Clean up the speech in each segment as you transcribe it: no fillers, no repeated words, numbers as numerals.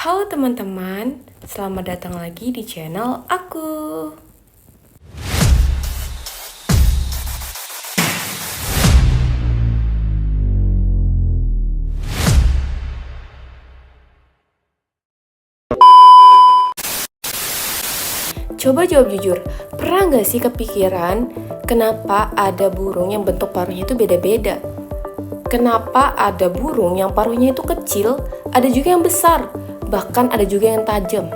Halo teman-teman, selamat datang lagi di channel aku. Coba jawab jujur, pernah nggak sih kepikiran kenapa ada burung yang bentuk paruhnya itu beda-beda? Kenapa ada burung yang paruhnya itu kecil, ada juga yang besar, bahkan ada juga yang tajam?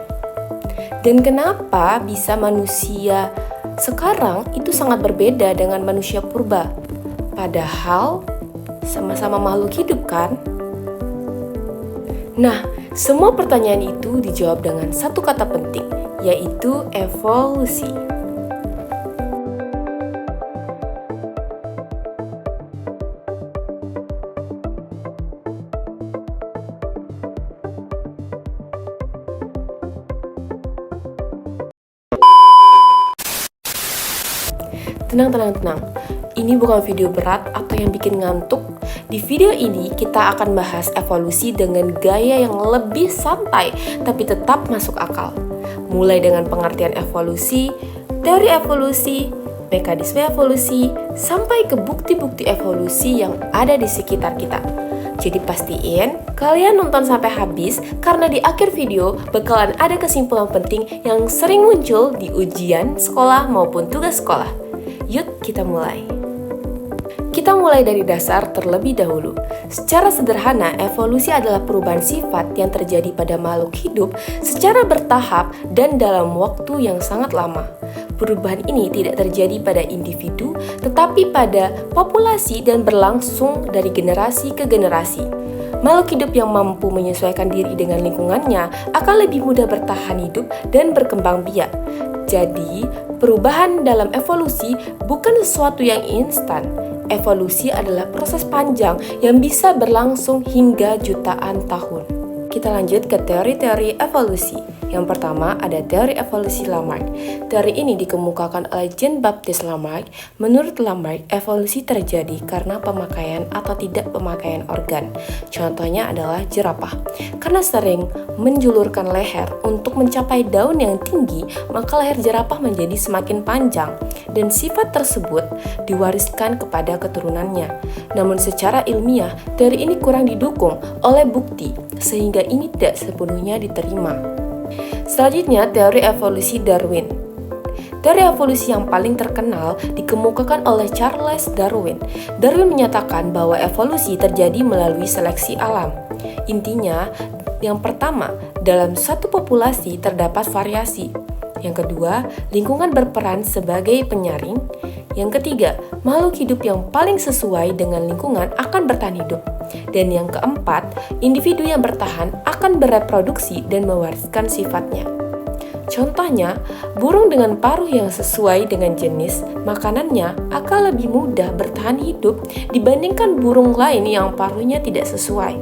Dan kenapa bisa manusia sekarang itu sangat berbeda dengan manusia purba? Padahal sama-sama makhluk hidup kan? Nah, semua pertanyaan itu dijawab dengan satu kata penting, yaitu evolusi. Tenang. Ini bukan video berat atau yang bikin ngantuk. Di video ini kita akan bahas evolusi dengan gaya yang lebih santai tapi tetap masuk akal. Mulai dengan pengertian evolusi, teori evolusi, mekanisme evolusi, sampai ke bukti-bukti evolusi yang ada di sekitar kita. Jadi pastiin kalian nonton sampai habis karena di akhir video bakalan ada kesimpulan penting yang sering muncul di ujian sekolah maupun tugas sekolah. Yuk kita mulai. Kita mulai dari dasar terlebih dahulu. Secara sederhana, evolusi adalah perubahan sifat yang terjadi pada makhluk hidup secara bertahap dan dalam waktu yang sangat lama. Perubahan ini tidak terjadi pada individu, tetapi pada populasi dan berlangsung dari generasi ke generasi. Makhluk hidup yang mampu menyesuaikan diri dengan lingkungannya akan lebih mudah bertahan hidup dan berkembang biak. Jadi, perubahan dalam evolusi bukan sesuatu yang instan. Evolusi adalah proses panjang yang bisa berlangsung hingga jutaan tahun. Kita lanjut ke teori-teori evolusi. Yang pertama ada teori evolusi Lamarck. Teori ini dikemukakan oleh Jean-Baptiste Lamarck. Menurut Lamarck, evolusi terjadi karena pemakaian atau tidak pemakaian organ. Contohnya adalah jerapah. Karena sering menjulurkan leher untuk mencapai daun yang tinggi, maka leher jerapah menjadi semakin panjang dan sifat tersebut diwariskan kepada keturunannya. Namun secara ilmiah, teori ini kurang didukung oleh bukti sehingga ini tidak sepenuhnya diterima. Selanjutnya, teori evolusi Darwin. Teori evolusi yang paling terkenal dikemukakan oleh Charles Darwin. Darwin menyatakan bahwa evolusi terjadi melalui seleksi alam. Intinya, yang pertama, dalam satu populasi terdapat variasi. Yang kedua, lingkungan berperan sebagai penyaring. Yang ketiga, makhluk hidup yang paling sesuai dengan lingkungan akan bertahan hidup. Dan yang keempat, individu yang bertahan akan bereproduksi dan mewariskan sifatnya. Contohnya, burung dengan paruh yang sesuai dengan jenis makanannya akan lebih mudah bertahan hidup dibandingkan burung lain yang paruhnya tidak sesuai.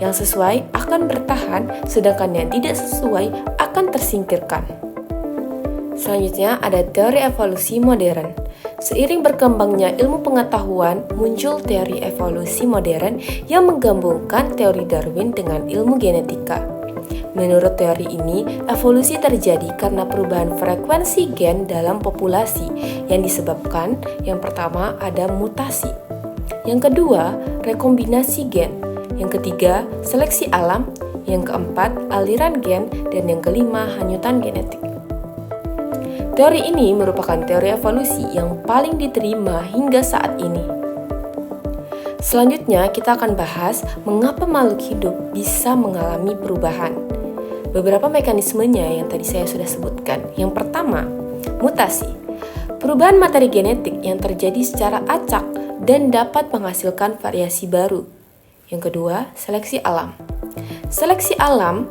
Yang sesuai akan bertahan, sedangkan yang tidak sesuai akan tersingkirkan. Selanjutnya ada teori evolusi modern. Seiring berkembangnya ilmu pengetahuan, muncul teori evolusi modern yang menggabungkan teori Darwin dengan ilmu genetika. Menurut teori ini, evolusi terjadi karena perubahan frekuensi gen dalam populasi yang disebabkan yang pertama ada mutasi, yang kedua rekombinasi gen, yang ketiga seleksi alam, yang keempat aliran gen, dan yang kelima hanyutan genetik. Teori ini merupakan teori evolusi yang paling diterima hingga saat ini. Selanjutnya, kita akan bahas mengapa makhluk hidup bisa mengalami perubahan. Beberapa mekanismenya yang tadi saya sudah sebutkan. Yang pertama, mutasi. Perubahan materi genetik yang terjadi secara acak dan dapat menghasilkan variasi baru. Yang kedua, seleksi alam. Seleksi alam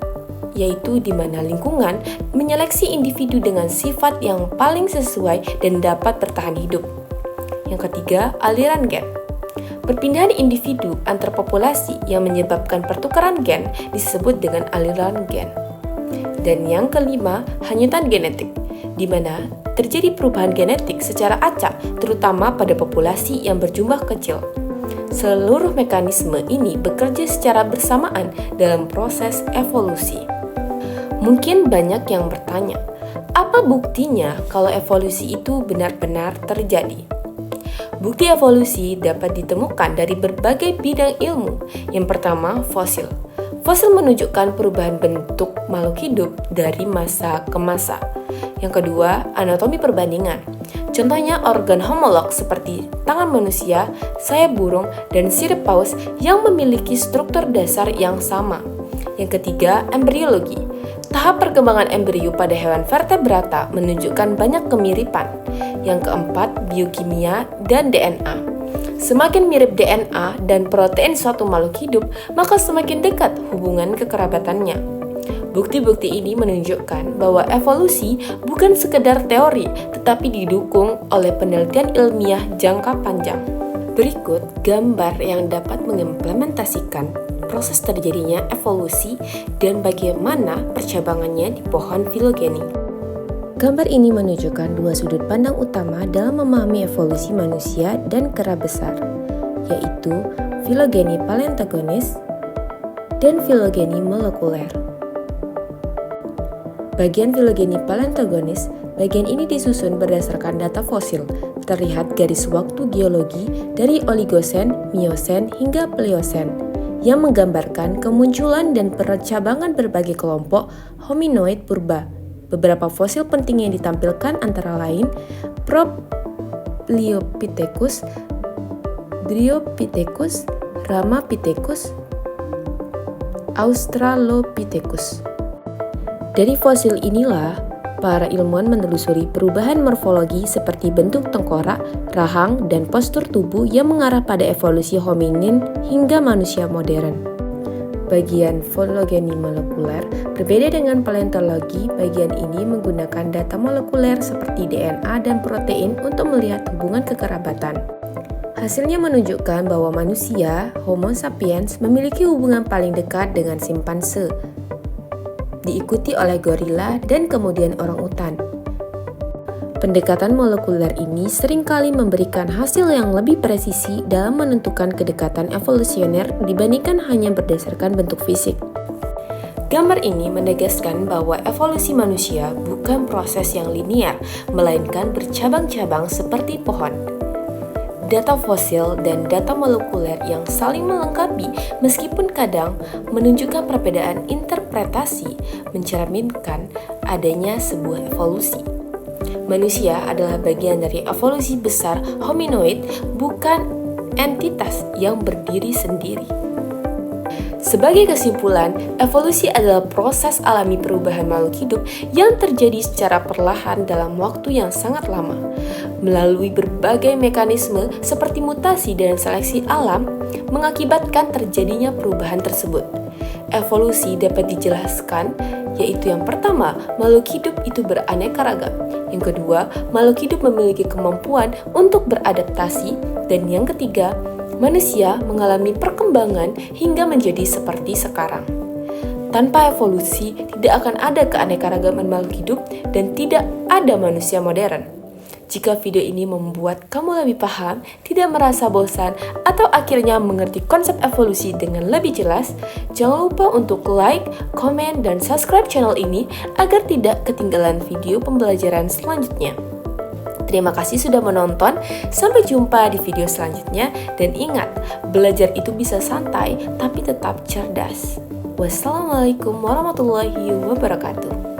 yaitu di mana lingkungan menyeleksi individu dengan sifat yang paling sesuai dan dapat bertahan hidup. Yang ketiga, aliran gen. Perpindahan individu antar populasi yang menyebabkan pertukaran gen disebut dengan aliran gen. Dan yang kelima, hanyutan genetik, di mana terjadi perubahan genetik secara acak terutama pada populasi yang berjumlah kecil. Seluruh mekanisme ini bekerja secara bersamaan dalam proses evolusi. Mungkin banyak yang bertanya, apa buktinya kalau evolusi itu benar-benar terjadi? Bukti evolusi dapat ditemukan dari berbagai bidang ilmu. Yang pertama, fosil. Fosil menunjukkan perubahan bentuk makhluk hidup dari masa ke masa. Yang kedua, anatomi perbandingan. Contohnya organ homolog seperti tangan manusia, sayap burung, dan sirip paus yang memiliki struktur dasar yang sama. Yang ketiga, embriologi. Tahap perkembangan embrio pada hewan vertebrata menunjukkan banyak kemiripan. Yang keempat, biokimia dan DNA. Semakin mirip DNA dan protein suatu makhluk hidup, maka semakin dekat hubungan kekerabatannya. Bukti-bukti ini menunjukkan bahwa evolusi bukan sekedar teori, tetapi didukung oleh penelitian ilmiah jangka panjang. Berikut gambar yang dapat mengimplementasikan proses terjadinya evolusi dan bagaimana percabangannya di pohon filogeni. Gambar ini menunjukkan dua sudut pandang utama dalam memahami evolusi manusia dan kera besar, yaitu filogeni paleontogenes dan filogeni molekuler. Bagian filogeni paleontogenes, bagian ini disusun berdasarkan data fosil, terlihat garis waktu geologi dari Oligosen, Miosen, hingga Pliocene, yang menggambarkan kemunculan dan percabangan berbagai kelompok hominoid purba. Beberapa fosil penting yang ditampilkan antara lain Propiliopithecus, Dryopithecus, Ramapithecus, Australopithecus. Dari fosil inilah, para ilmuwan menelusuri perubahan morfologi seperti bentuk tengkorak, rahang, dan postur tubuh yang mengarah pada evolusi hominin hingga manusia modern. Bagian filogeni molekuler berbeda dengan paleontologi. Bagian ini menggunakan data molekuler seperti DNA dan protein untuk melihat hubungan kekerabatan. Hasilnya menunjukkan bahwa manusia, Homo sapiens, memiliki hubungan paling dekat dengan simpanse, diikuti oleh gorila dan kemudian orangutan. Pendekatan molekuler ini seringkali memberikan hasil yang lebih presisi dalam menentukan kedekatan evolusioner dibandingkan hanya berdasarkan bentuk fisik. Gambar ini menegaskan bahwa evolusi manusia bukan proses yang linear, melainkan bercabang-cabang seperti pohon. Data fosil dan data molekuler yang saling melengkapi meskipun kadang menunjukkan perbedaan interpretasi mencerminkan adanya sebuah evolusi. Manusia adalah bagian dari evolusi besar hominoid, bukan entitas yang berdiri sendiri. Sebagai kesimpulan, evolusi adalah proses alami perubahan makhluk hidup yang terjadi secara perlahan dalam waktu yang sangat lama. Melalui berbagai mekanisme seperti mutasi dan seleksi alam, mengakibatkan terjadinya perubahan tersebut. Evolusi dapat dijelaskan, yaitu yang pertama, makhluk hidup itu beraneka ragam. Yang kedua, makhluk hidup memiliki kemampuan untuk beradaptasi. Dan yang ketiga, manusia mengalami perkembangan hingga menjadi seperti sekarang. Tanpa evolusi, tidak akan ada keanekaragaman makhluk hidup dan tidak ada manusia modern. Jika video ini membuat kamu lebih paham, tidak merasa bosan, atau akhirnya mengerti konsep evolusi dengan lebih jelas, jangan lupa untuk like, komen, dan subscribe channel ini agar tidak ketinggalan video pembelajaran selanjutnya. Terima kasih sudah menonton, sampai jumpa di video selanjutnya, dan ingat, belajar itu bisa santai tapi tetap cerdas. Wassalamualaikum warahmatullahi wabarakatuh.